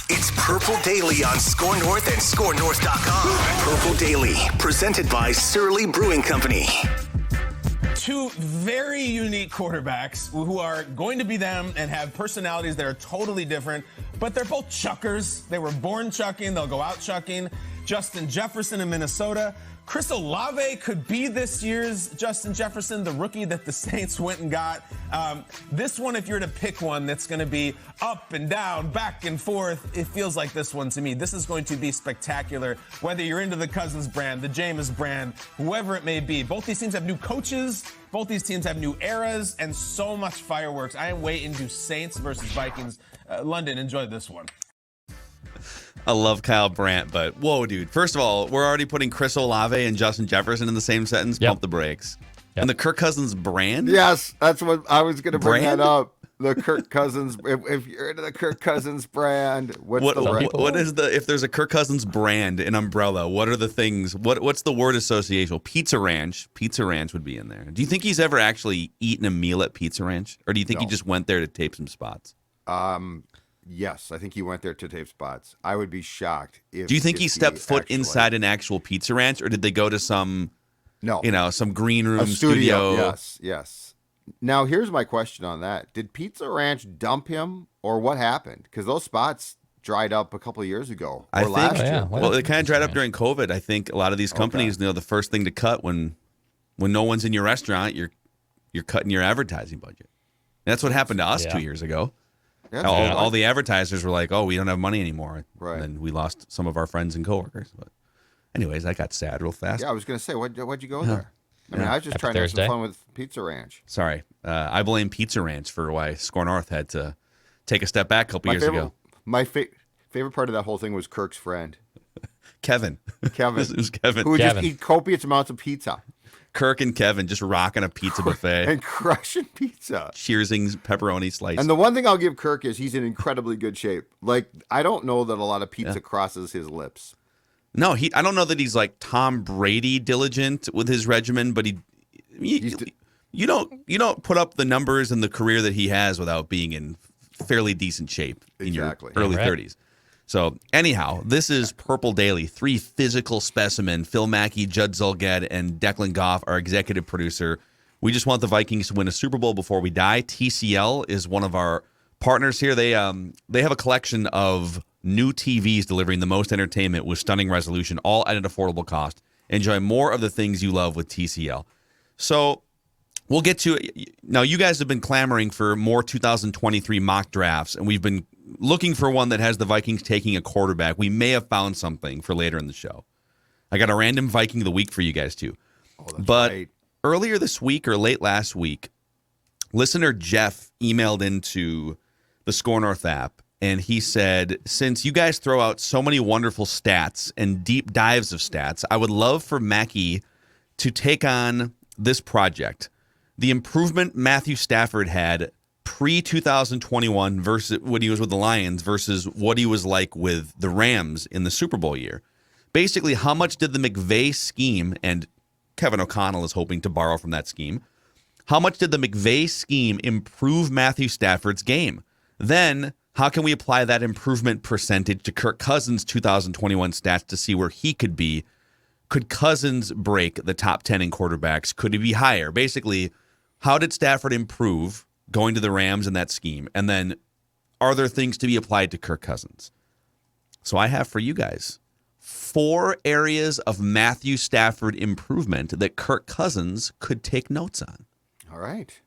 It's Purple Daily on Score North and ScoreNorth.com. Purple Daily, presented by Surly Brewing Company. Two very unique quarterbacks who are going to be them and have personalities that are totally different, but they're both chuckers. They were born chucking. They'll go out chucking. Justin Jefferson in Minnesota. Chris Olave could be this year's Justin Jefferson, the rookie that the Saints went and got. This one, if you're to pick one that's going to be up and down, back and forth, it feels like this one to me. This is going to be spectacular, whether you're into the Cousins brand, the Jameis brand, whoever it may be. Both these teams have new coaches. Both these teams have new eras and so much fireworks. I am way into Saints versus Vikings. London, enjoy this one. I love Kyle Brandt, but whoa, dude. First of all, we're already putting Chris Olave and Justin Jefferson in the same sentence. Yep. Pump the brakes. Yep. And the Kirk Cousins brand? Yes, that's what I was going to bring Brand? that up. The Kirk Cousins. If you're into the Kirk Cousins brand, what's the brand? What is if there's a Kirk Cousins brand, an umbrella, what are the things? What's the word association? Pizza Ranch. Pizza Ranch would be in there. Do you think he's ever actually eaten a meal at Pizza Ranch? Or do you think he just went there to tape some spots? Yes, I think he went there to tape spots. I would be shocked if. Do you think he stepped foot inside an actual Pizza Ranch, or did they go to some some green room studio? Yes. Now, here's my question on that. Did Pizza Ranch dump him, or what happened? Because those spots dried up a couple of years ago or last year. Well, it kind of dried up during COVID. I think a lot of these companies, the first thing to cut when no one's in your restaurant, you're cutting your advertising budget. And that's what happened to us 2 years ago. All the advertisers were like, "Oh, we don't have money anymore," right? And we lost some of our friends and coworkers. But, anyways, I got sad real fast. Yeah, I was going to say, why'd you go there? I mean, I was just trying to have some fun with Pizza Ranch. Sorry, I blame Pizza Ranch for why Score North had to take a step back a couple years ago. My favorite part of that whole thing was Kirk's friend, Kevin. It was Kevin, who would just eat copious amounts of pizza. Kirk and Kevin just rocking a pizza buffet and crushing pizza. Cheersing pepperoni slice. And the one thing I'll give Kirk is he's in incredibly good shape. Like, I don't know that a lot of pizza crosses his lips. No, I don't know that he's like Tom Brady diligent with his regimen, but you don't put up the numbers and the career that he has without being in fairly decent shape in your early 30s. So anyhow, this is Purple Daily. 3 physical specimen, Phil Mackey, Judd Zulgad, and Declan Goff, our executive producer. We just want the Vikings to win a Super Bowl before we die. TCL is one of our partners here. They have a collection of new TVs delivering the most entertainment with stunning resolution, all at an affordable cost. Enjoy more of the things you love with TCL. So we'll get to it. Now, you guys have been clamoring for more 2023 mock drafts, and we've been looking for one that has the Vikings taking a quarterback. We may have found something for later in the show. I got a random Viking of the week for you guys, too. But earlier this week or late last week, listener Jeff emailed into the Score North app, and he said, since you guys throw out so many wonderful stats and deep dives of stats, I would love for Mackey to take on this project. The improvement Matthew Stafford had pre-2021 versus when he was with the Lions versus what he was like with the Rams in the Super Bowl year. Basically, how much did the McVay scheme, and Kevin O'Connell is hoping to borrow from that scheme, how much did the McVay scheme improve Matthew Stafford's game? Then, how can we apply that improvement percentage to Kirk Cousins' 2021 stats to see where he could be? Could Cousins break the top 10 in quarterbacks? Could he be higher? Basically, how did Stafford improve going to the Rams in that scheme? And then are there things to be applied to Kirk Cousins? So I have for you guys 4 areas of Matthew Stafford improvement that Kirk Cousins could take notes on. All right.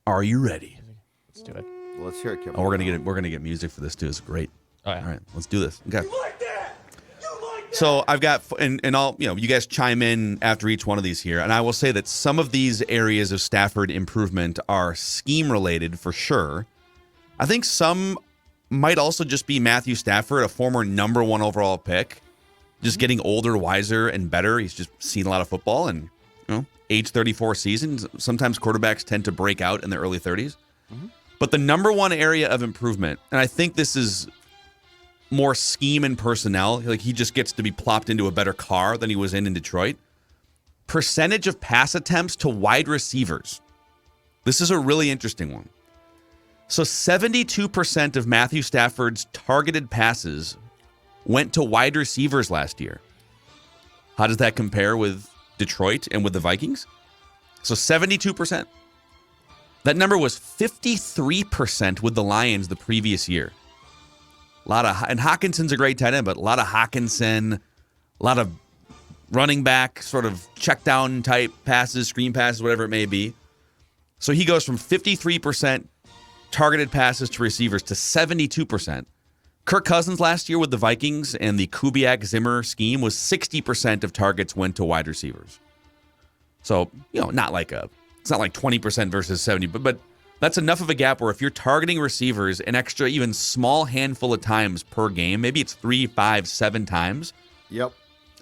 Are you ready? Let's do it. Let's hear it, Kevin. Oh, we're gonna get music for this too. It's great. Oh, yeah. All right, let's do this. Okay. You like that? So I've got, and I'll, you guys chime in after each one of these here. And I will say that some of these areas of Stafford improvement are scheme related for sure. I think some might also just be Matthew Stafford, a former number 1 overall pick, just getting older, wiser, and better. He's just seen a lot of football, and age 34 seasons. Sometimes quarterbacks tend to break out in their early 30s. Mm-hmm. But the number 1 area of improvement, and I think this is more scheme and personnel, like he just gets to be plopped into a better car than he was in Detroit. Percentage of pass attempts to wide receivers. This is a really interesting one. So 72% of Matthew Stafford's targeted passes went to wide receivers last year. How does that compare with Detroit and with the Vikings? So 72%. That number was 53% with the Lions the previous year. And Hawkinson's a great tight end, but a lot of Hawkinson, a lot of running back, sort of check down type passes, screen passes, whatever it may be. So he goes from 53% targeted passes to receivers to 72%. Kirk Cousins last year with the Vikings and the Kubiak-Zimmer scheme was 60% of targets went to wide receivers. So, it's not like 20% versus 70, but that's enough of a gap where if you're targeting receivers an extra, even small handful of times per game, maybe it's 3, 5, 7 times. Yep.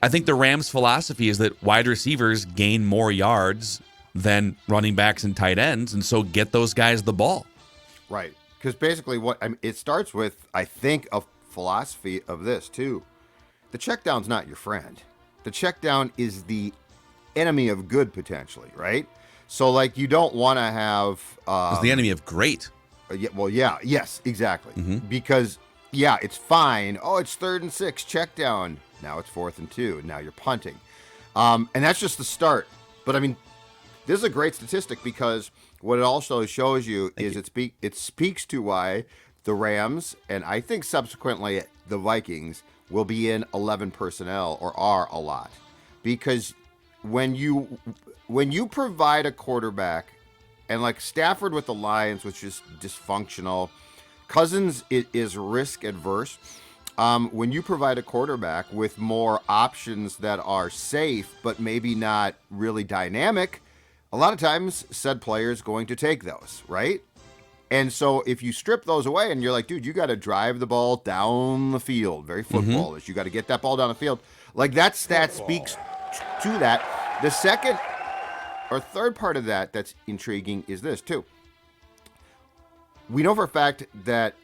I think the Rams' philosophy is that wide receivers gain more yards than running backs and tight ends, and so get those guys the ball. Right. Because basically it starts with, I think, a philosophy of this, too. The check down's not your friend. The check down is the enemy of good, potentially, right? So, you don't want to have... it's the enemy of great. Yes, exactly. Mm-hmm. Because, it's fine. Oh, it's 3rd and 6, check down. Now it's 4th and 2. Now you're punting. And that's just the start. But, this is a great statistic because what it also shows you is it speaks to why the Rams, and I think subsequently the Vikings, will be in 11 personnel, or are a lot. Because when you provide a quarterback, and like Stafford with the Lions, which is dysfunctional, Cousins is risk adverse. When you provide a quarterback with more options that are safe, but maybe not really dynamic, a lot of times said player is going to take those, right? And so if you strip those away and you're like, dude, you got to drive the ball down the field, very footballish. You got to get that ball down the field. Like that stat speaks to that. The second or third part of that that's intriguing is this too. We know for a fact that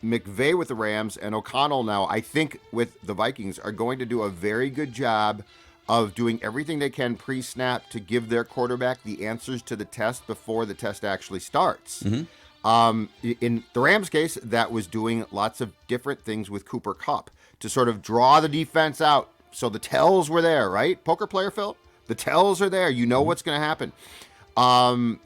McVay with the Rams and O'Connell now, I think with the Vikings, are going to do a very good job of doing everything they can pre-snap to give their quarterback the answers to the test before the test actually starts. In the Rams case, that was doing lots of different things with Cooper Kupp to sort of draw the defense out. So the tells were there, right? Poker player, Phil? The tells are there. You know what's going to happen.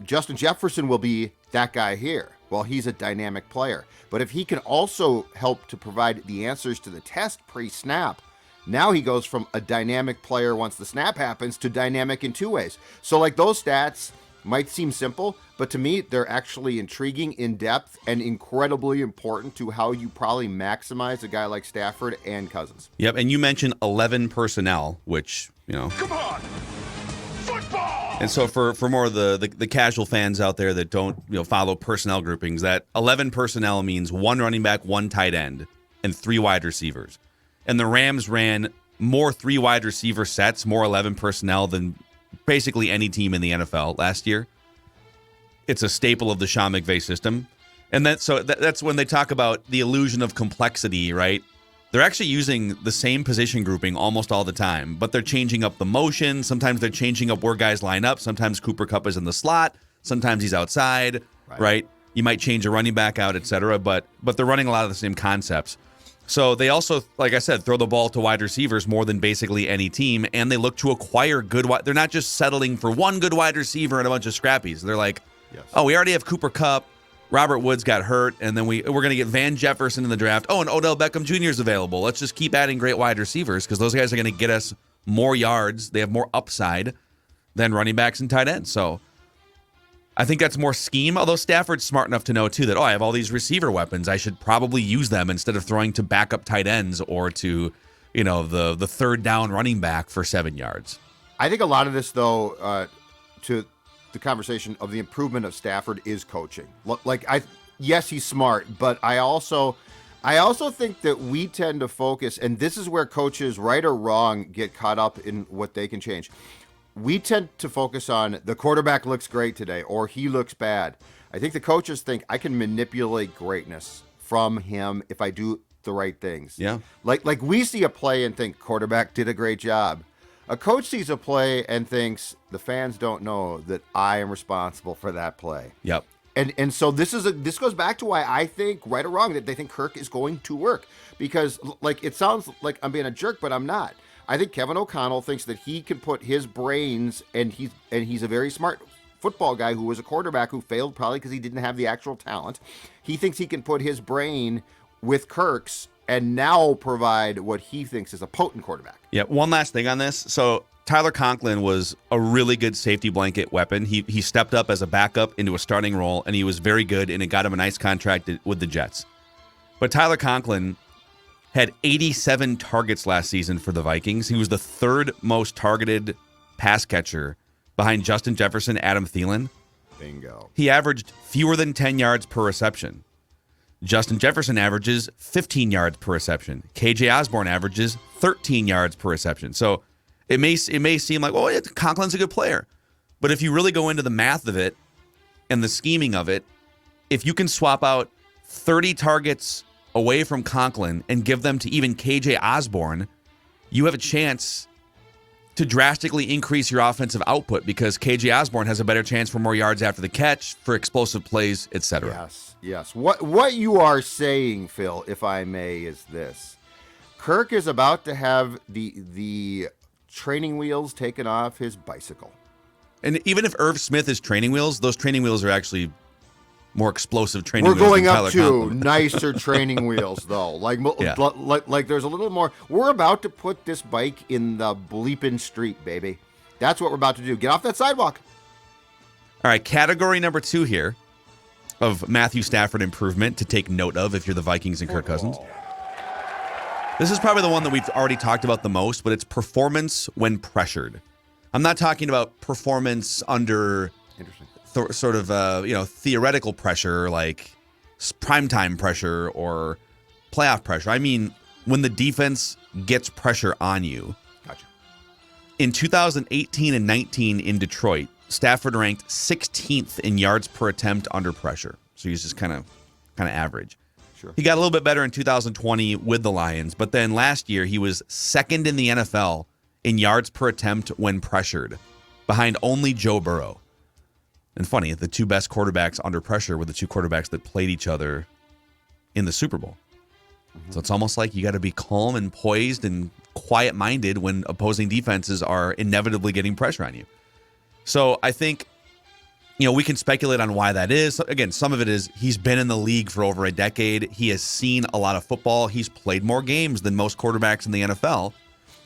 Justin Jefferson will be that guy here. Well, he's a dynamic player. But if he can also help to provide the answers to the test pre-snap, now he goes from a dynamic player once the snap happens to dynamic in two ways. So like those stats might seem simple, but to me, they're actually intriguing, in-depth, and incredibly important to how you probably maximize a guy like Stafford and Cousins. Yep, and you mentioned 11 personnel, which, Come on! Football! And so for more of the casual fans out there that don't follow personnel groupings, that 11 personnel means 1 running back, 1 tight end, and 3 wide receivers. And the Rams ran more 3 wide receiver sets, more 11 personnel than basically any team in the NFL last year. It's a staple of the Sean McVay system. And that's when they talk about the illusion of complexity, right? They're actually using the same position grouping almost all the time, but they're changing up the motion. Sometimes they're changing up where guys line up. Sometimes Cooper Kupp is in the slot. Sometimes he's outside, right? You might change a running back out, et cetera, but they're running a lot of the same concepts. So they also, like I said, throw the ball to wide receivers more than basically any team, and they look to acquire good wide. They're not just settling for one good wide receiver and a bunch of scrappies. They're like, oh, we already have Cooper Kupp. Robert Woods got hurt, and then we're going to get Van Jefferson in the draft. Oh, and Odell Beckham Jr. is available. Let's just keep adding great wide receivers because those guys are going to get us more yards. They have more upside than running backs and tight ends. So I think that's more scheme, although Stafford's smart enough to know, too, that, I have all these receiver weapons. I should probably use them instead of throwing to backup tight ends or to, the third down running back for 7 yards. I think a lot of this, though, to the conversation of the improvement of Stafford is coaching. Yes, he's smart, but I also think that we tend to focus, and this is where coaches, right or wrong, get caught up in what they can change. We tend to focus on the quarterback looks great today or he looks bad. I think the coaches think I can manipulate greatness from him if I do the right things. Yeah. Like we see a play and think quarterback did a great job. A coach sees a play and thinks the fans don't know that I am responsible for that play. Yep. And so this goes back to why I think, right or wrong, that they think Kirk is going to work. Because like it sounds like I'm being a jerk, but I'm not. I think Kevin O'Connell thinks that he can put his brains, and he's a very smart football guy who was a quarterback who failed probably because he didn't have the actual talent. He thinks he can put his brain with Kirk's and now provide what he thinks is a potent quarterback. Yeah, one last thing on this. So Tyler Conklin was a really good safety blanket weapon. He stepped up as a backup into a starting role, and he was very good, and it got him a nice contract with the Jets. But Tyler Conklin had 87 targets last season for the Vikings. He was the third most targeted pass catcher behind Justin Jefferson, Adam Thielen. Bingo. He averaged fewer than 10 yards per reception. Justin Jefferson averages 15 yards per reception. KJ Osborne averages 13 yards per reception. So it may seem like, oh, yeah, Conklin's a good player. But if you really go into the math of it and the scheming of it, if you can swap out 30 targets away from Conklin and give them to even KJ Osborne, you have a chance to drastically increase your offensive output because KJ Osborne has a better chance for more yards after the catch, for explosive plays, etc. Yes. What you are saying, Phil, if I may, is this. Kirk is about to have the training wheels taken off his bicycle. And even if Irv Smith is training wheels, those training wheels are actually more explosive training wheels. We're going than up Tyler to Conklin. Nicer training wheels, though. Like there's a little more. We're about to put this bike in the bleeping street, baby. That's what we're about to do. Get off that sidewalk. All right, category number 2 here of Matthew Stafford improvement to take note of if you're the Vikings and Kirk Cousins. This is probably the one that we've already talked about the most, but it's performance when pressured. I'm not talking about performance under sort of theoretical pressure like primetime pressure or playoff pressure. I mean when the defense gets pressure on you. Gotcha. In 2018 and 19 in Detroit, Stafford ranked 16th in yards per attempt under pressure. So he's just kind of average. Sure. He got a little bit better in 2020 with the Lions, but then last year he was second in the NFL in yards per attempt when pressured, behind only Joe Burrow. And funny, the two best quarterbacks under pressure were the two quarterbacks that played each other in the Super Bowl. So it's almost like you got to be calm and poised and quiet-minded when opposing defenses are inevitably getting pressure on you. So I think, we can speculate on why that is. Again, some of it is he's been in the league for over a decade. He has seen a lot of football. He's played more games than most quarterbacks in the NFL.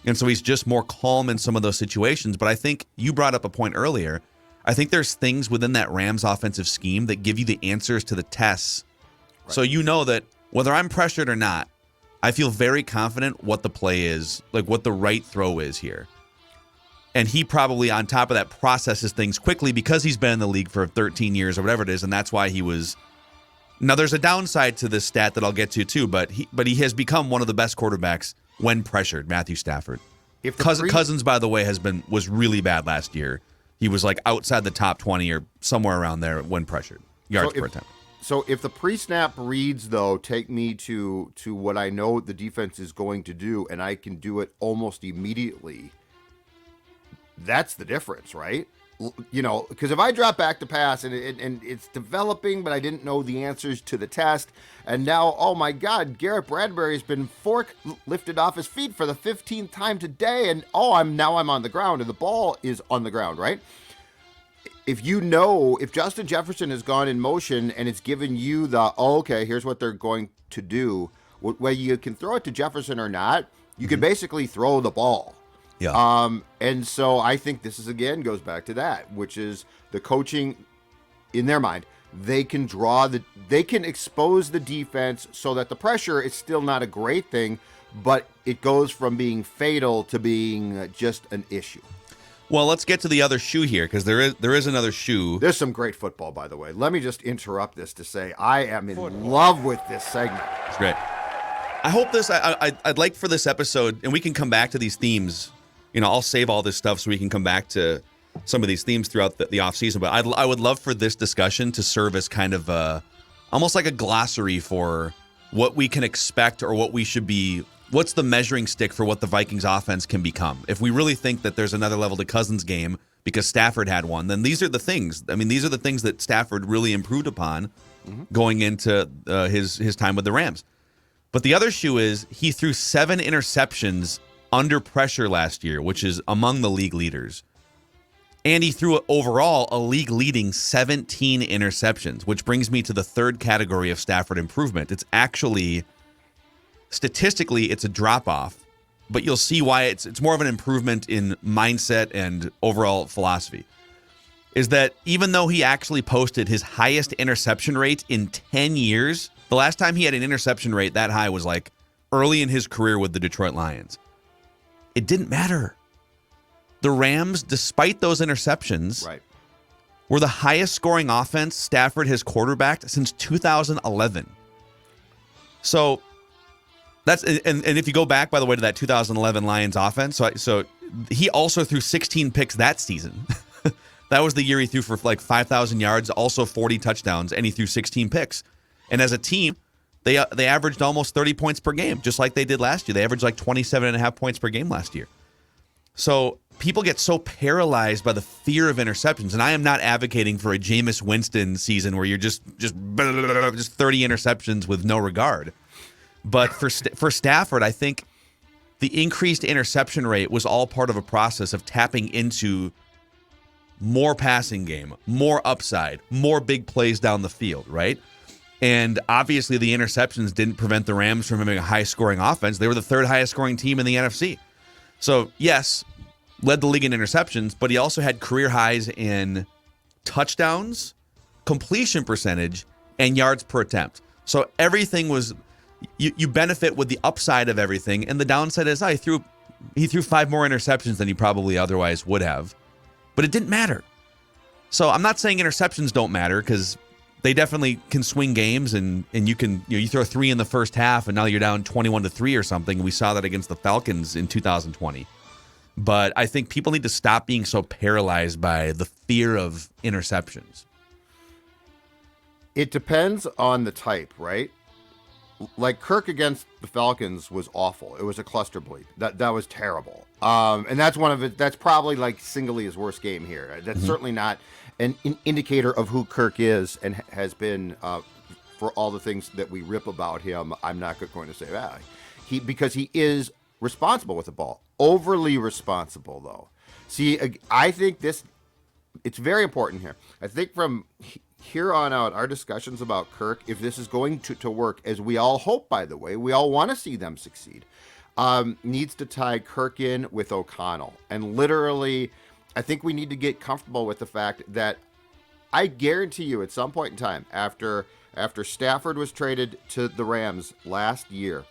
And so he's just more calm in some of those situations. But I think you brought up a point earlier. I think there's things within that Rams offensive scheme that give you the answers to the tests. Right. So you know that whether I'm pressured or not, I feel very confident what the play is, like what the right throw is here. And he probably, on top of that, processes things quickly because he's been in the league for 13 years or whatever it is, and that's why he was. Now, there's a downside to this stat that I'll get to too, but he has become one of the best quarterbacks when pressured. Matthew Stafford. Cousins, by the way, was really bad last year. He was like outside the top 20 or somewhere around there when pressured yards per attempt. So if the pre-snap reads, though, take me to what I know the defense is going to do, and I can do it almost immediately. That's the difference, right? Because if I drop back to pass and it's developing, but I didn't know the answers to the test, and now, oh my God, Garrett Bradbury has been lifted off his feet for the 15th time today, and I'm on the ground, and the ball is on the ground, right? If Justin Jefferson has gone in motion and it's given you here's what they're going to do, whether you can throw it to Jefferson or not, you can basically throw the ball. Yeah. And so I think this goes back to that, which is the coaching in their mind. They can expose the defense so that the pressure is still not a great thing, but it goes from being fatal to being just an issue. Well, let's get to the other shoe here because there is another shoe. There's some great football, by the way. Let me just interrupt this to say I am in love with this segment. It's great. I hope I'd like for this episode, and we can come back to these themes. I'll save all this stuff so we can come back to some of these themes throughout the offseason. But I would love for this discussion to serve as kind of almost like a glossary for what we can expect or what we should be. What's the measuring stick for what the Vikings offense can become? If we really think that there's another level to Cousins' game, because Stafford had one, then these are the things. I mean, these are the things that Stafford really improved upon going into his time with the Rams. But the other shoe is he threw 7 interceptions under pressure last year, which is among the league leaders. And he threw overall a league-leading 17 interceptions, which brings me to the third category of Stafford improvement. It's actually, statistically, it's a drop-off, but you'll see why it's more of an improvement in mindset and overall philosophy. Is that even though he actually posted his highest interception rate in 10 years, the last time he had an interception rate that high was like early in his career with the Detroit Lions. It didn't matter. The Rams, despite those interceptions, were the highest scoring offense Stafford has quarterbacked since 2011. So that's and if you go back, by the way, to that 2011 Lions offense, so he also threw 16 picks that season. That was the year he threw for like 5,000 yards, also 40 touchdowns, and he threw 16 picks. And as a team, they averaged almost 30 points per game, just like they did last year. They averaged like 27.5 points per game last year. So people get so paralyzed by the fear of interceptions, and I am not advocating for a Jameis Winston season where you're just 30 interceptions with no regard. But for Stafford, I think the increased interception rate was all part of a process of tapping into more passing game, more upside, more big plays down the field, right? And obviously the interceptions didn't prevent the Rams from having a high-scoring offense. They were the third highest-scoring team in the NFC. So, yes, led the league in interceptions, but he also had career highs in touchdowns, completion percentage, and yards per attempt. So everything was you benefit with the upside of everything, and the downside is he threw 5 more interceptions than he probably otherwise would have. But it didn't matter. So I'm not saying interceptions don't matter, because they definitely can swing games, and you can you throw 3 in the first half and now you're down 21-3 or something. We saw that against the Falcons in 2020. But I think people need to stop being so paralyzed by the fear of interceptions. It depends on the type, right? Like Kirk against the Falcons was awful. It was a cluster bleep. That was terrible. And that's one of it. That's probably like singly his worst game here. That's certainly not an indicator of who Kirk is and has been for all the things that we rip about him. I'm not going to say that because he is responsible with the ball, overly responsible though. See, I think it's very important here. I think from here on out, our discussions about Kirk, if this is going to work, as we all hope, by the way, we all want to see them succeed, needs to tie Kirk in with O'Connell. And literally, I think we need to get comfortable with the fact that I guarantee you at some point in time, after Stafford was traded to the Rams last year,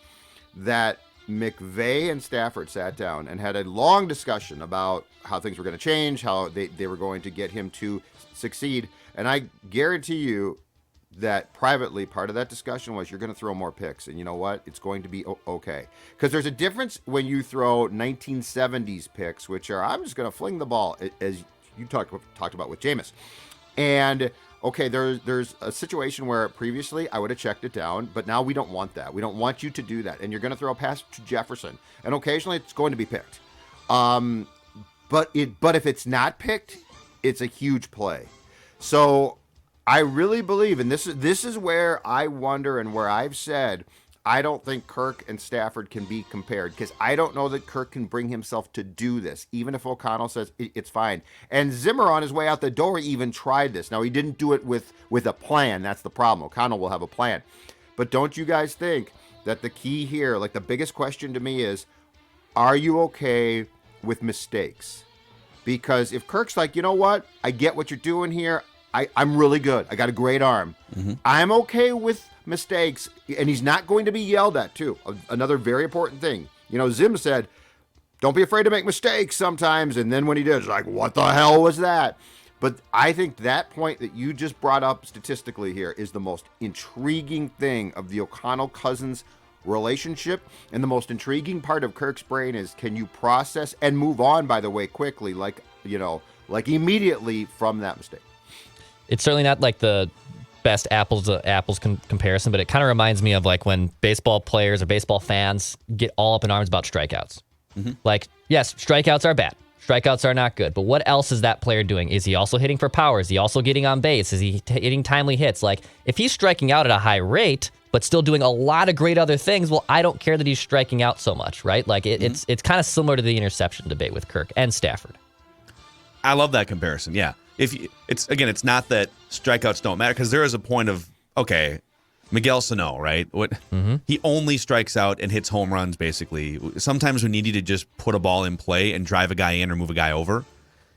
that McVay and Stafford sat down and had a long discussion about how things were going to change, how they were going to get him to succeed. And I guarantee you that privately, part of that discussion was you're going to throw more picks. And you know what? It's going to be okay. Because there's a difference when you throw 1970s picks, which are, I'm just going to fling the ball, as you talked about with Jameis. And, okay, there's a situation where previously I would have checked it down, but now we don't want that. We don't want you to do that. And you're going to throw a pass to Jefferson. And occasionally it's going to be picked. But if it's not picked, it's a huge play. So I really believe, and this is where I wonder and where I've said I don't think Kirk and Stafford can be compared, because I don't know that Kirk can bring himself to do this, even if O'Connell says it's fine. And Zimmer on his way out the door even tried this. Now, he didn't do it with a plan. That's the problem. O'Connell will have a plan. But don't you guys think that the key here, like the biggest question to me is, are you okay with mistakes? Because if Kirk's like, you know what, I get what you're doing here. I'm really good. I got a great arm. Mm-hmm. I'm okay with mistakes, and he's not going to be yelled at, too. Another very important thing. You know, Zim said, don't be afraid to make mistakes sometimes. And then when he did, it's like, what the hell was that? But I think that point that you just brought up statistically here is the most intriguing thing of the O'Connell-Cousins relationship. And the most intriguing part of Kirk's brain is, can you process and move on, by the way, quickly, like immediately from that mistake? It's certainly not like the best apples to apples comparison, but it kind of reminds me of like when baseball players or baseball fans get all up in arms about strikeouts. Mm-hmm. Like, yes, strikeouts are bad. Strikeouts are not good, but what else is that player doing? Is he also hitting for power? Is he also getting on base? Is he hitting timely hits? Like, if he's striking out at a high rate, but still doing a lot of great other things, well, I don't care that he's striking out so much, right? Like, it's kind of similar to the interception debate with Kirk and Stafford. I love that comparison. Yeah, it's not that strikeouts don't matter, because there is a point of, okay, Miguel Sano, right? He only strikes out and hits home runs, basically. Sometimes we need you to just put a ball in play and drive a guy in or move a guy over.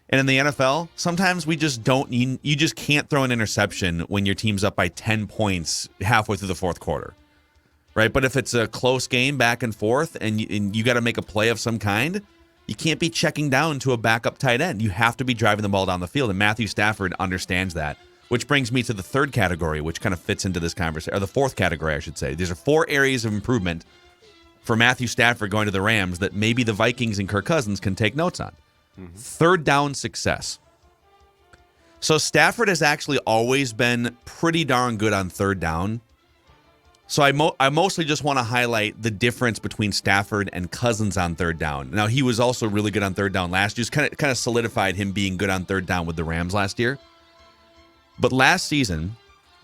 And in the NFL, sometimes we just don't. You just can't throw an interception when your team's up by 10 points halfway through the fourth quarter, right? But if it's a close game back and forth and you got to make a play of some kind, you can't be checking down to a backup tight end. You have to be driving the ball down the field, and Matthew Stafford understands that. Which brings me to the third category, which kind of fits into this conversation, or the fourth category, I should say. These are 4 areas of improvement for Matthew Stafford going to the Rams that maybe the Vikings and Kirk Cousins can take notes on. Third down success. So Stafford has actually always been pretty darn good on third down. So I mostly just want to highlight the difference between Stafford and Cousins on third down. Now, he was also really good on third down last year. Just kind of solidified him being good on third down with the Rams last year. But last season,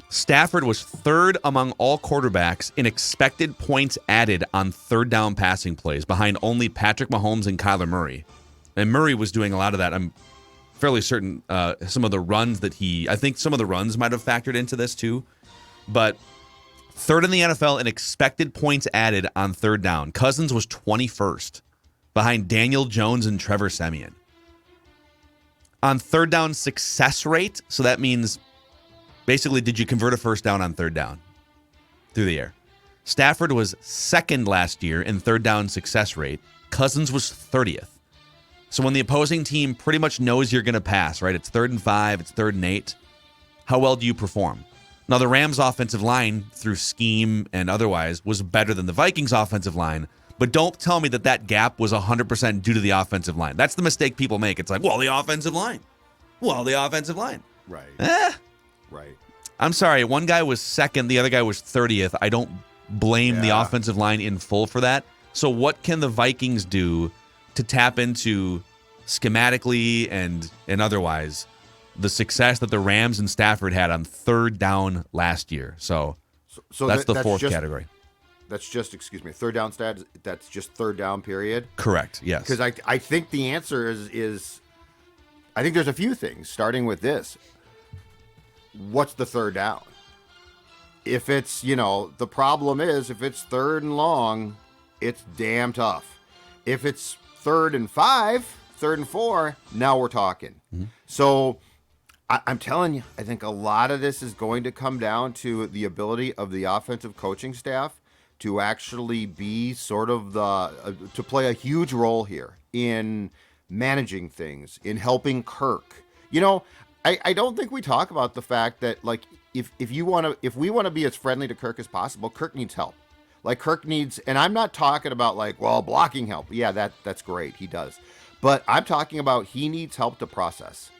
Stafford was third among all quarterbacks in expected points added on third down passing plays, behind only Patrick Mahomes and Kyler Murray. And Murray was doing a lot of that. I'm fairly certain some of the runs I think some of the runs might have factored into this too. But third in the NFL in expected points added on third down. Cousins was 21st, behind Daniel Jones and Trevor Siemian. On third down success rate, so that means basically, did you convert a first down on third down through the air? Stafford was second last year in third down success rate. Cousins was 30th. So when the opposing team pretty much knows you're going to pass, right? It's 3rd and 5, it's 3rd and 8. How well do you perform? Now, the Rams' offensive line, through scheme and otherwise, was better than the Vikings' offensive line. But don't tell me that gap was 100% due to the offensive line. That's the mistake people make. It's like, well, the offensive line. Right. Right. I'm sorry. One guy was second. The other guy was 30th. I don't blame the offensive line in full for that. So what can the Vikings do to tap into schematically and otherwise the success that the Rams and Stafford had on third down last year? So that's the fourth category. That's just, third down stats. That's just third down period. Correct. Yes. Because I think the answer is I think there's a few things, starting with this. What's the third down? If it's, the problem is if it's 3rd and long, it's damn tough. If it's 3rd and 5, 3rd and 4, now we're talking. Mm-hmm. So I'm telling you, I think a lot of this is going to come down to the ability of the offensive coaching staff to actually be sort of to play a huge role here in managing things, in helping Kirk. I don't think we talk about the fact that, like, if we want to be as friendly to Kirk as possible, Kirk needs help. Like, Kirk needs, and I'm not talking about like, well, blocking help. Yeah, that's great. He does. But I'm talking about he needs help to process.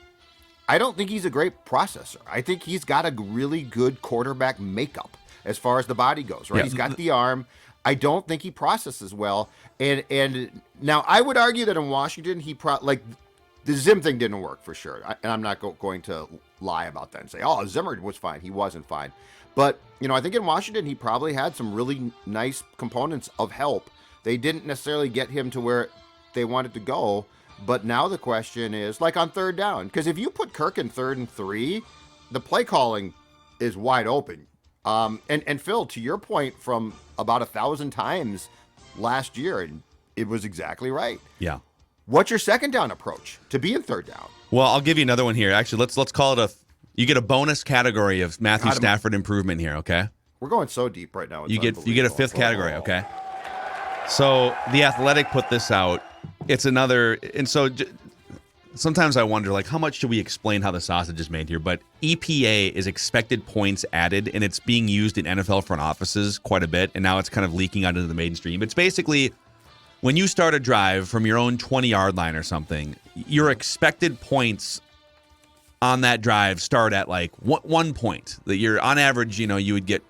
I don't think he's a great processor. I think he's got a really good quarterback makeup as far as the body goes, right? Yeah. He's got the arm. I don't think he processes well. And now I would argue that in Washington, the Zim thing didn't work for sure. And I'm not going to lie about that and say, oh, Zimmer was fine. He wasn't fine. But, I think in Washington, he probably had some really nice components of help. They didn't necessarily get him to where they wanted to go. But now the question is, like on third down, because if you put Kirk in 3rd and 3, the play calling is wide open. And Phil, to your point from about 1,000 times last year, and it was exactly right. Yeah. What's your second down approach to be in third down? Well, I'll give you another one here. Actually, let's call it you get a bonus category of Matthew Stafford improvement here, okay? We're going so deep right now. You get a 5th category, okay? So The Athletic put this out. It's another, and so sometimes I wonder, like, how much should we explain how the sausage is made here? But EPA is expected points added, and it's being used in NFL front offices quite a bit, and now it's kind of leaking out into the mainstream. It's basically when you start a drive from your own 20-yard line or something, your expected points on that drive start at like 1 point. That you're on average, you would get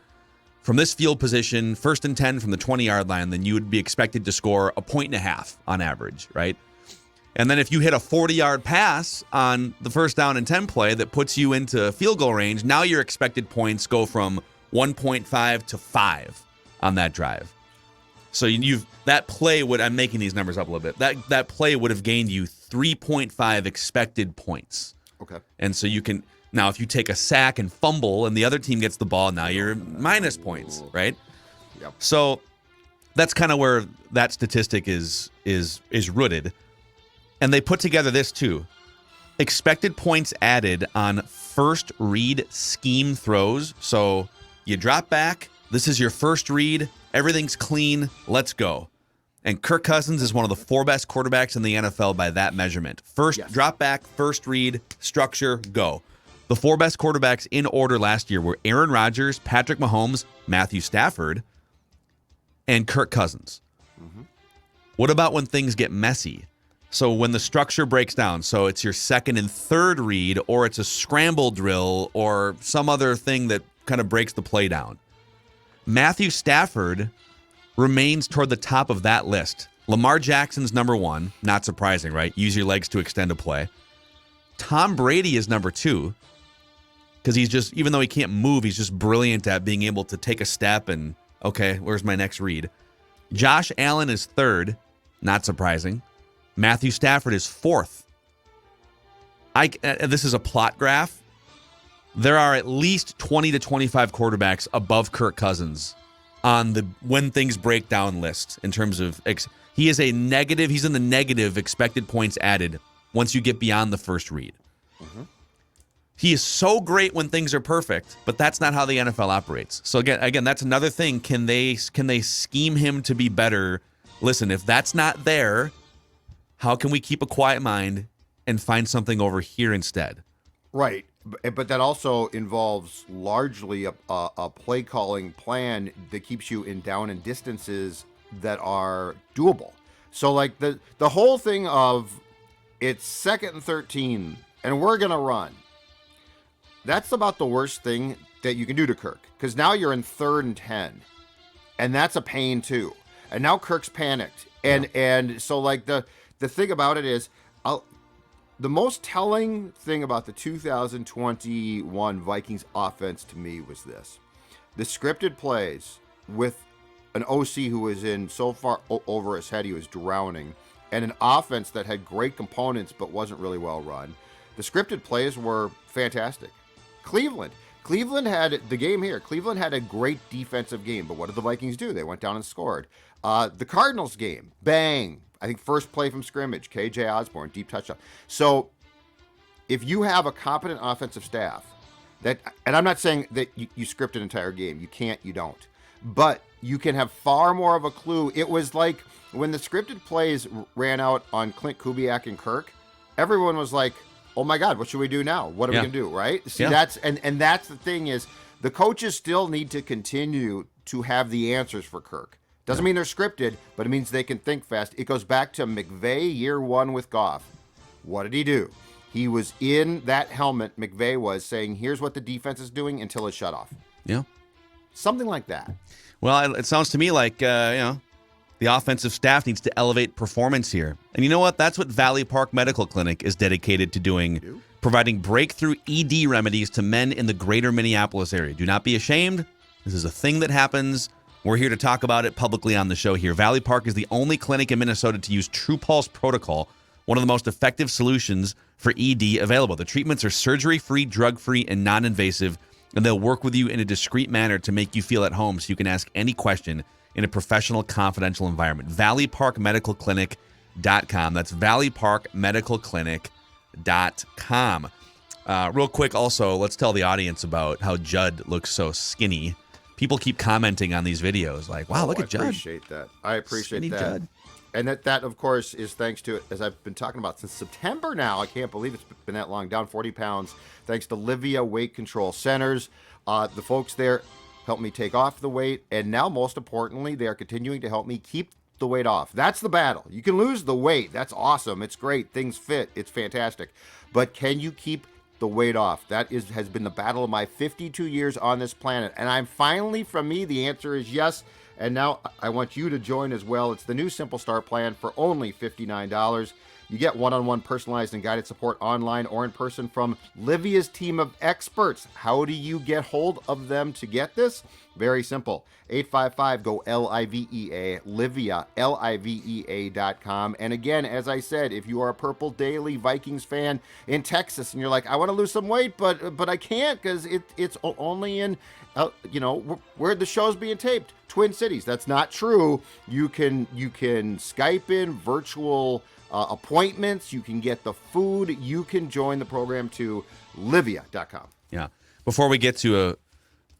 from this field position, 1st and 10 from the 20-yard line, then you would be expected to score 1.5 points on average, right? And then if you hit a 40-yard pass on the first down and 10 play that puts you into field goal range, now your expected points go from 1.5 to 5 on that drive. So that play would, I'm making these numbers up a little bit, that play would have gained you 3.5 expected points. Okay. And so you can, now if you take a sack and fumble and the other team gets the ball, now you're minus points, right? Yep. So that's kind of where that statistic is rooted. And they put together this too. Expected points added on first read scheme throws. So you drop back. This is your first read. Everything's clean. Let's go. And Kirk Cousins is one of the 4 best quarterbacks in the NFL by that measurement. First drop back, first read, structure, go. The 4 best quarterbacks in order last year were Aaron Rodgers, Patrick Mahomes, Matthew Stafford, and Kirk Cousins. Mm-hmm. What about when things get messy? So when the structure breaks down, so it's your second and third read, or it's a scramble drill, or some other thing that kind of breaks the play down. Matthew Stafford remains toward the top of that list. Lamar Jackson's number 1, not surprising, right? Use your legs to extend a play. Tom Brady is number 2, because he's just, even though he can't move, he's just brilliant at being able to take a step and, okay, where's my next read? Josh Allen is 3rd, not surprising. Matthew Stafford is 4th. This is a plot graph. There are at least 20 to 25 quarterbacks above Kirk Cousins on the when things break down list in terms of he is a negative. He's in the negative expected points added once you get beyond the first read. Mm-hmm. He is so great when things are perfect, but that's not how the NFL operates. So again, that's another thing. Can they scheme him to be better? Listen, if that's not there, how can we keep a quiet mind and find something over here instead? Right. But that also involves largely a play calling plan that keeps you in down and distances that are doable. So like the whole thing of it's 2nd and 13 and we're going to run. That's about the worst thing that you can do to Kirk, because now you're in 3rd and 10 and that's a pain too. And now Kirk's panicked. And so like the thing about it is the most telling thing about the 2021 Vikings offense to me was this. The scripted plays with an OC who was in so far over his head he was drowning, and an offense that had great components but wasn't really well run. The scripted plays were fantastic. Cleveland had the game here. Cleveland had a great defensive game, but what did the Vikings do? They went down and scored. The Cardinals game, bang. I think first play from scrimmage, KJ Osborne, deep touchdown. So if you have a competent offensive staff, and I'm not saying that you script an entire game. You can't, you don't. But you can have far more of a clue. It was like when the scripted plays ran out on Clint Kubiak and Kirk, everyone was like, oh my God, what should we do now? What are we going to do, right? See, that's the thing is the coaches still need to continue to have the answers for Kirk. Doesn't mean they're scripted, but it means they can think fast. It goes back to McVay year 1 with Goff. What did he do? He was in that helmet, McVay was, saying, here's what the defense is doing until it's shut off. Yeah. Something like that. Well, it sounds to me like, the offensive staff needs to elevate performance here. And you know what? That's what Valley Park Medical Clinic is dedicated to doing, providing breakthrough ED remedies to men in the greater Minneapolis area. Do not be ashamed. This is a thing that happens. We're here to talk about it publicly on the show here. Valley Park is the only clinic in Minnesota to use True Pulse Protocol, one of the most effective solutions for ED available. The treatments are surgery-free, drug-free, and non-invasive, and they'll work with you in a discreet manner to make you feel at home so you can ask any question in a professional, confidential environment. ValleyParkMedicalClinic.com. That's ValleyParkMedicalClinic.com. Real quick, also, let's tell the audience about how Judd looks so skinny. People keep commenting on these videos like, wow, look at Judd. I appreciate Skinny that. Judd. And that, of course, is thanks to, as I've been talking about since September now, I can't believe it's been that long, down 40 pounds, thanks to LIVIA Weight Control Centers. The folks there helped me take off the weight, and now, most importantly, they are continuing to help me keep the weight off. That's the battle. You can lose the weight. That's awesome. It's great. Things fit. It's fantastic. But can you keep the weight off? That has been the battle of my 52 years on this planet. And I'm finally, from me, the answer is yes. And now I want you to join as well. It's the new Simple Start plan for only $59. You get one-on-one personalized and guided support online or in person from Livia's team of experts. How do you get hold of them to get this? Very simple. 855-GO-LIVEA, Livia, LIVEA.com. And again, as I said, if you are a Purple Daily Vikings fan in Texas and you're like, I want to lose some weight, but I can't because it's only in, where the show's being taped, Twin Cities. That's not true. You can Skype in virtual appointments. You can get the food. You can join the program to Livia.com. Yeah. Before we get to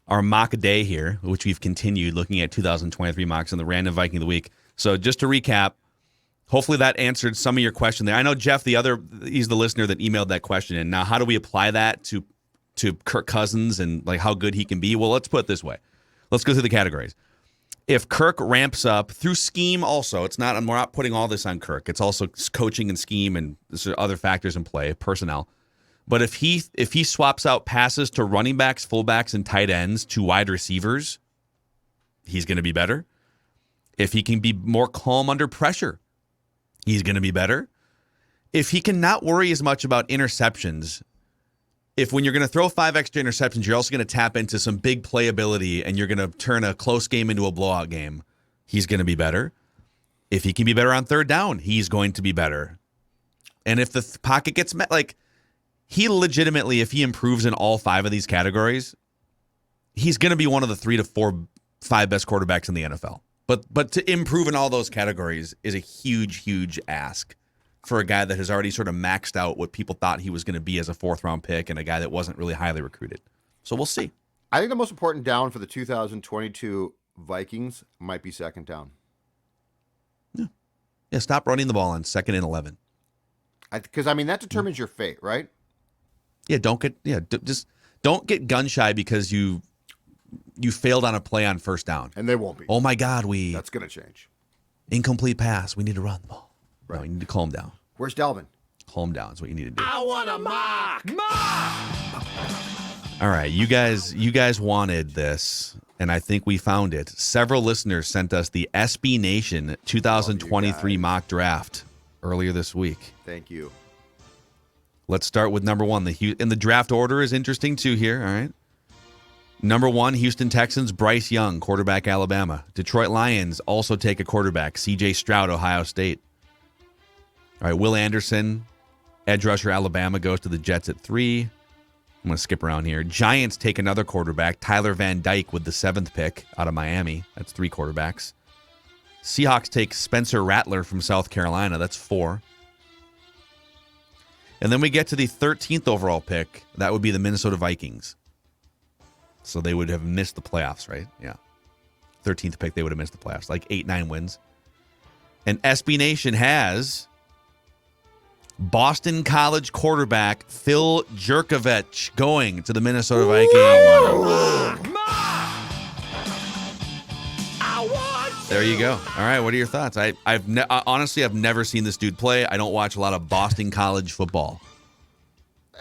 our mock day here, which we've continued looking at 2023 mocks and the random Viking of the week. So just to recap, hopefully that answered some of your question there. I know Jeff, he's the listener that emailed that question in. Now, how do we apply that to Kirk Cousins and like how good he can be? Well, let's put it this way. Let's go through the categories. If Kirk ramps up through scheme also, we're not putting all this on Kirk. It's also coaching and scheme and there's other factors in play, personnel. But if he swaps out passes to running backs, fullbacks, and tight ends to wide receivers, he's going to be better. If he can be more calm under pressure, he's going to be better. If he can not worry as much about interceptions, if when you're going to throw 5 extra interceptions, you're also going to tap into some big playability and you're going to turn a close game into a blowout game, he's going to be better. If he can be better on third down, he's going to be better. And if the pocket gets met, he legitimately, if he improves in all 5 of these categories, he's going to be one of the 3 to 5 best quarterbacks in the NFL. But to improve in all those categories is a huge, huge ask for a guy that has already sort of maxed out what people thought he was going to be as a 4th-round pick and a guy that wasn't really highly recruited. So we'll see. I think the most important down for the 2022 Vikings might be second down. Yeah, stop running the ball on 2nd and 11. Because, that determines your fate, right? Yeah, just don't get gun shy because you failed on a play on first down. And they won't be. Oh my God, that's going to change. Incomplete pass. We need to run the ball. Right. No, you need to calm down. Where's Delvin? Calm down is what you need to do. I want a mock. All right, you guys wanted this, and I think we found it. Several listeners sent us the SB Nation 2023 mock draft earlier this week. Thank you. Let's start with number 1. And the draft order is interesting too here, all right? Number 1, Houston Texans, Bryce Young, quarterback, Alabama. Detroit Lions also take a quarterback, C.J. Stroud, Ohio State. All right, Will Anderson, edge rusher, Alabama, goes to the Jets at 3. I'm going to skip around here. Giants take another quarterback, Tyler Van Dyke, with the 7th pick out of Miami. That's 3 quarterbacks. Seahawks take Spencer Rattler from South Carolina. That's 4. And then we get to the 13th overall pick. That would be the Minnesota Vikings. So they would have missed the playoffs, right? Yeah. 13th pick, they would have missed the playoffs. 8-9 wins. And SB Nation has Boston College quarterback Phil Jurkovec going to the Minnesota Vikings. There you go. All right, what are your thoughts? Honestly, I've never seen this dude play. I don't watch a lot of Boston College football.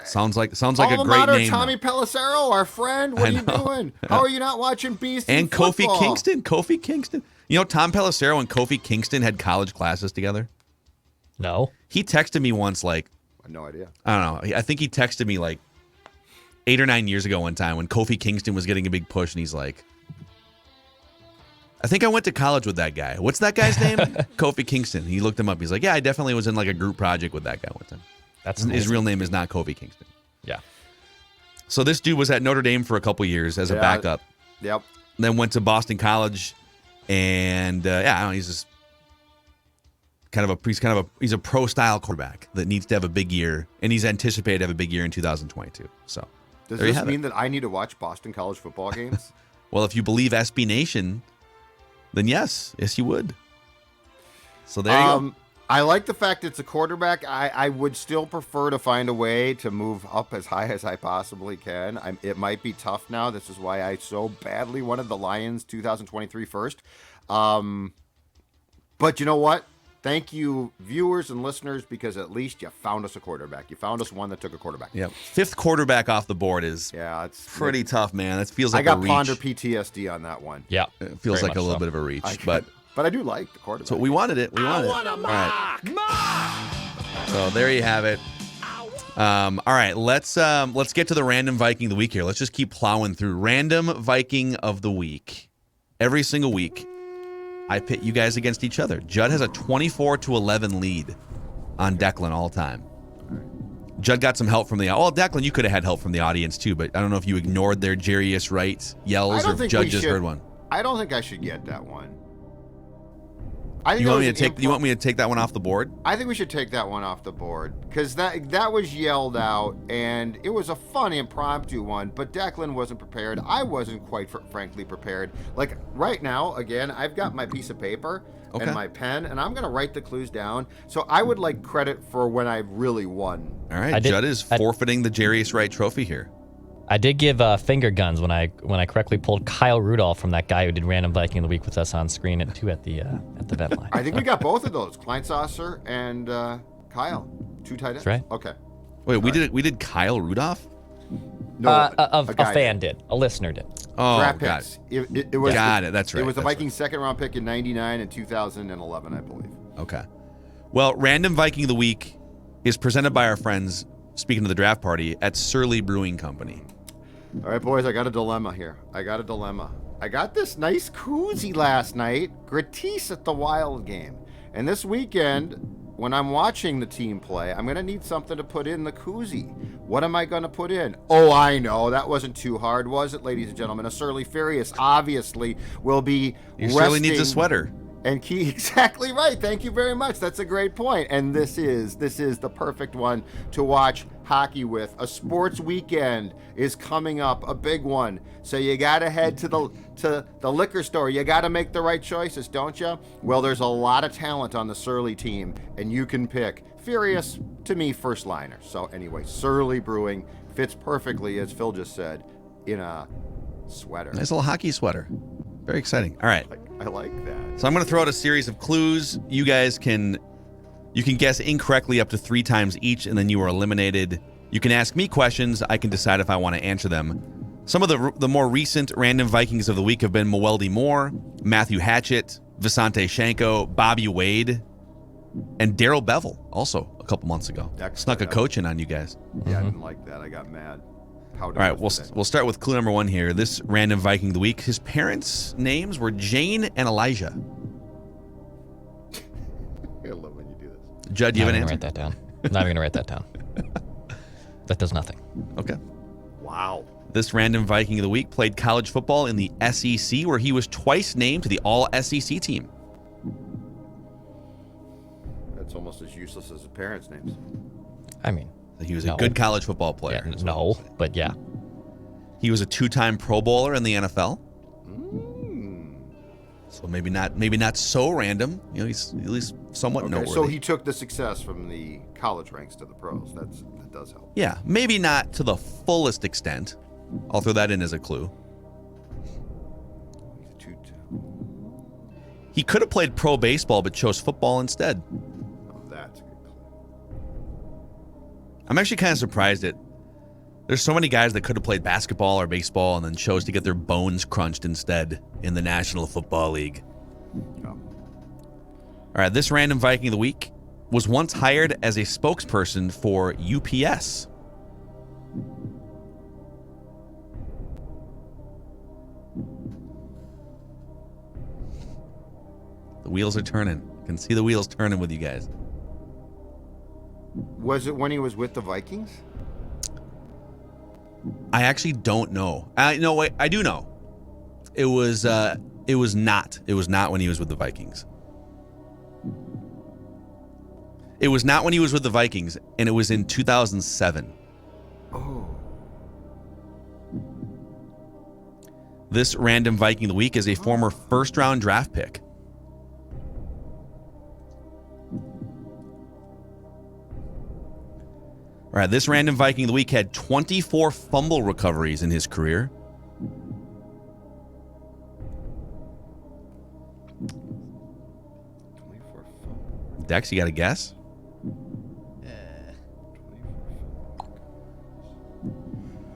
Sounds like a great name. Tommy Pelissero, our friend. What are you doing? How are you not watching BC and football? Kofi Kingston. You know, Tom Pelissero and Kofi Kingston had college classes together. No. He texted me once, I have no idea. I don't know. I think he texted me 8 or 9 years ago one time when Kofi Kingston was getting a big push, and he's like, I think I went to college with that guy. What's that guy's name? Kofi Kingston. He looked him up. He's like, yeah, I definitely was in a group project with that guy one time. His real name is not Kofi Kingston. Yeah. So this dude was at Notre Dame for a couple years as a backup. Yep. Then went to Boston College, and I don't know, he's just he's a pro style quarterback that needs to have a big year, and he's anticipated to have a big year in 2022. So does this mean that I need to watch Boston College football games? Well, if you believe SB Nation, then yes you would. So there you go. I like the fact it's a quarterback. I would still prefer to find a way to move up as high as I possibly can. It might be tough now. This is why I so badly wanted the Lions 2023 first. But you know what? Thank you, viewers and listeners, because at least you found us a quarterback. You found us one that took a quarterback. Yeah, 5th quarterback off the board is it's pretty tough, man. It feels like I a got reach. Ponder PTSD on that one. Yeah, it feels like a little bit of a reach, but I do like the quarterback. So we wanted it. We wanted it. I want a mock. So there you have it. All right, let's get to the random Viking of the week here. Let's just keep plowing through random Viking of the week. Every single week, I pit you guys against each other. Judd has a 24-11 lead on Declan all time. Judd got some help from the... Well, Declan, you could have had help from the audience too, but I don't know if you ignored their Jarius Wright yells or if Judd just heard one. I don't think I should get that one. I think you want me to take that one off the board? I think we should take that one off the board because that was yelled out and it was a fun impromptu one. But Declan wasn't prepared. I wasn't quite frankly prepared. Like right now, again, I've got my piece of paper and my pen, and I'm gonna write the clues down. So I would like credit for when I really won. All right, Judd is forfeiting the Jarius Wright trophy here. I did give finger guns when I correctly pulled Kyle Rudolph from that guy who did Random Viking of the Week with us on screen at the vet line. I think we got both of those, Kleinsasser and Kyle, 2 tight ends. That's right. Okay. Wait, we did Kyle Rudolph? No, a fan did. A listener did. Oh, draft got picks. it. It was That's right. It was the That's Vikings' second-round pick in '99 and 2011, I believe. Okay. Well, Random Viking of the Week is presented by our friends, speaking of the draft party, at Surly Brewing Company. All right, boys, I got a dilemma here. I got this nice koozie last night, gratis at the Wild game. And this weekend, when I'm watching the team play, I'm going to need something to put in the koozie. What am I going to put in? Oh, I know. That wasn't too hard, was it, ladies and gentlemen? A Surly Furious obviously will be resting. Surly needs a sweater. And exactly right. Thank you very much. That's a great point. And this is the perfect one to watch hockey with. A sports weekend is coming up, a big one. So you got to head to the liquor store. You got to make the right choices, don't you? Well, there's a lot of talent on the Surly team, and you can pick. Furious, to me, first liner. So anyway, Surly Brewing fits perfectly, as Phil just said, in a sweater. Nice little hockey sweater. Very exciting. All right. I like that. So I'm going to throw out a series of clues. You guys can guess incorrectly up to 3 times each, and then you are eliminated. You can ask me questions. I can decide if I want to answer them. Some of the more recent random Vikings of the week have been Mwelde Moore, Matthew Hatchett, Visante Shanko, Bobby Wade, and Daryl Bevell, also a couple months ago. Excellent. Snuck a coach in on you guys. Yeah, I didn't like that. I got mad. All right, we'll start with clue number 1 here. This random Viking of the week, his parents' names were Jane and Elijah. I love when you do this. Judd, do you have an answer? Write that down. I'm not even going to write that down. That does nothing. Okay. Wow. This random Viking of the week played college football in the SEC, where he was twice named to the All-SEC team. That's almost as useless as his parents' names. I mean, He was a good college football player. yeah, no, but yeah. He was a 2-time Pro Bowler in the NFL. So maybe not so random. You know, he's at least somewhat noteworthy. So he took the success from the college ranks to the pros. That does help. Yeah, maybe not to the fullest extent. I'll throw that in as a clue. He could have played pro baseball, but chose football instead. Oh, that's a good clue. I'm actually kind of surprised that there's so many guys that could have played basketball or baseball and then chose to get their bones crunched instead in the National Football League. Oh. All right, this random Viking of the week was once hired as a spokesperson for UPS. The wheels are turning. I can see the wheels turning with you guys. Was it when he was with the Vikings? I actually don't know. No, wait, I do know. It was not. It was not when he was with the Vikings. It was not when he was with the Vikings, and it was in 2007. Oh. This random Viking of the week is a former first-round draft pick. All right, this random Viking of the week had 24 fumble recoveries in his career. Dex, you got a guess?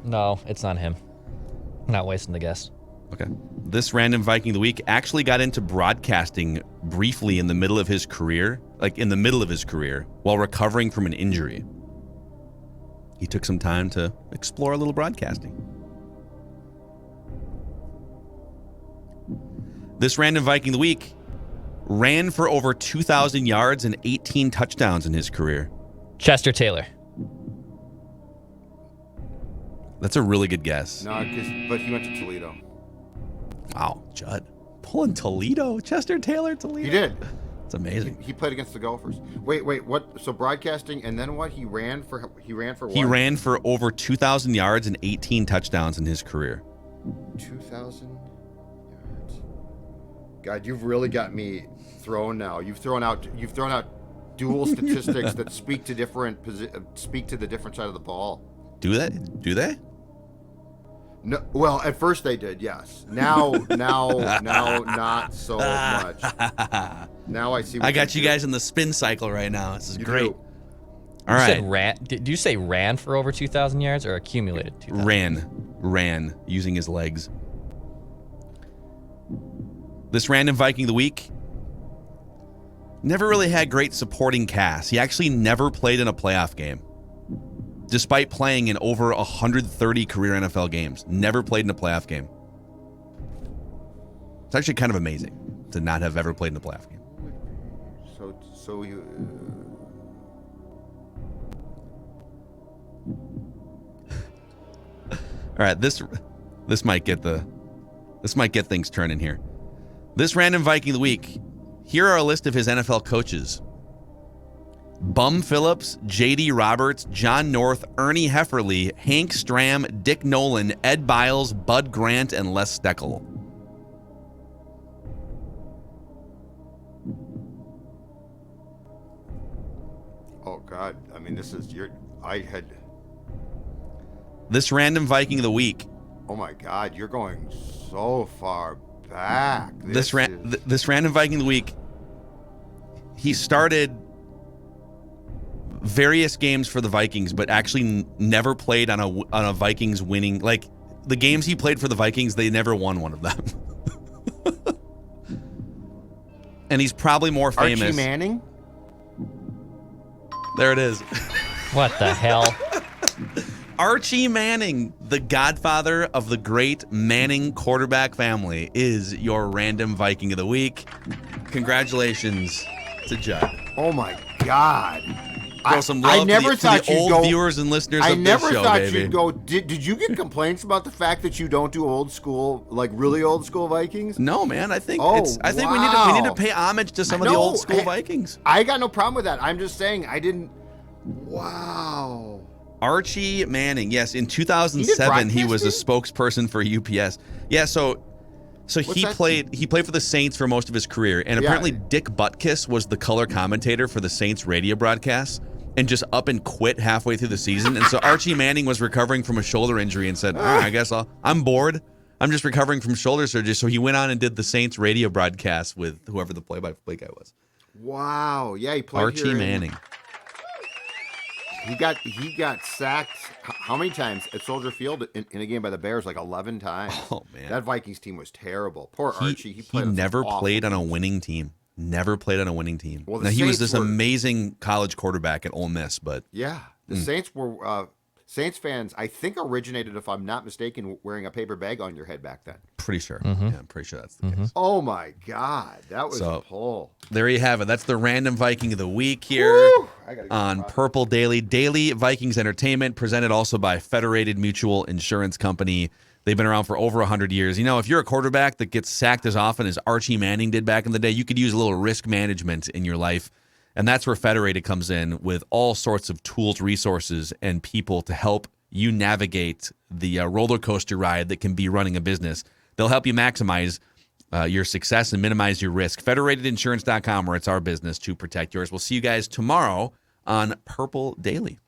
No, it's not him. I'm not wasting the guess. Okay. This random Viking of the week actually got into broadcasting briefly in the middle of his career, while recovering from an injury. He took some time to explore a little broadcasting. This random Viking of the week ran for over 2,000 yards and 18 touchdowns in his career. Chester Taylor. That's a really good guess. No, but he went to Toledo. Wow, Judd. Pulling Toledo. Chester Taylor, Toledo. He did. It's amazing. He played against the Gophers. Wait, what? So broadcasting, and then what? He ran for what? He ran for over 2,000 yards and 18 touchdowns in his career. 2,000 yards. God, you've really got me thrown now. You've thrown out dual statistics that speak to the different side of the ball. Do they? No, well, at first they did, yes. Now, not so much. Now I see. I got you guys in the spin cycle right now. This is great. All You right. said did you say ran for over 2,000 yards or accumulated 2,000? Ran using his legs. This random Viking of the week never really had great supporting cast. He actually never played in a playoff game. Despite playing in over 130 career NFL games, never played in a playoff game. It's actually kind of amazing to not have ever played in a playoff game. So you. All right, this might get things turning here. This random Viking of the week. Here are a list of his NFL coaches. Bum Phillips, J.D. Roberts, John North, Ernie Hefferly, Hank Stram, Dick Nolan, Ed Biles, Bud Grant, and Les Steckel. Oh God! I mean, this random Viking of the week. Oh my God! You're going so far back. This random Viking of the week. He started various games for the Vikings, but actually never played on a Vikings winning. Like the games he played for the Vikings, they never won one of them. And he's probably more famous. Archie Manning? There it is. What the hell? Archie Manning, the godfather of the great Manning quarterback family, is your random Viking of the week. Congratulations to Judd. Oh my God. Throw some love to the old viewers and listeners of this show, baby. I never thought you'd go. Did you get complaints about the fact that you don't do old school, like really old school Vikings? No, man. I think wow. we need to pay homage to some of the old school Vikings. I got no problem with that. I'm just saying I didn't. Wow. Archie Manning, yes, in 2007 he was a spokesperson for UPS. Yeah, so he played for the Saints for most of his career, and apparently Dick Butkus was the color commentator for the Saints radio broadcasts and just up and quit halfway through the season. And so Archie Manning was recovering from a shoulder injury and said, all right, I guess I'm bored. I'm just recovering from shoulder surgery. So he went on and did the Saints radio broadcast with whoever the play-by-play guy was. Wow. Yeah, he played Archie Manning. He got sacked how many times at Soldier Field in a game by the Bears? Like 11 times. Oh, man. That Vikings team was terrible. Poor Archie. He never played on a winning team. Never played on a winning team. Well, now, he was this amazing college quarterback at Ole Miss, but... Yeah. The Saints were... Saints fans, I think, originated, if I'm not mistaken, wearing a paper bag on your head back then. Pretty sure. Yeah, I'm pretty sure that's the case. Oh, my God. That was a pull. There you have it. That's the random Viking of the week here on Purple Daily. Daily Vikings Entertainment, presented also by Federated Mutual Insurance Company. They've been around for over 100 years. You know, if you're a quarterback that gets sacked as often as Archie Manning did back in the day, you could use a little risk management in your life. And that's where Federated comes in with all sorts of tools, resources, and people to help you navigate the roller coaster ride that can be running a business. They'll help you maximize your success and minimize your risk. FederatedInsurance.com, where it's our business to protect yours. We'll see you guys tomorrow on Purple Daily.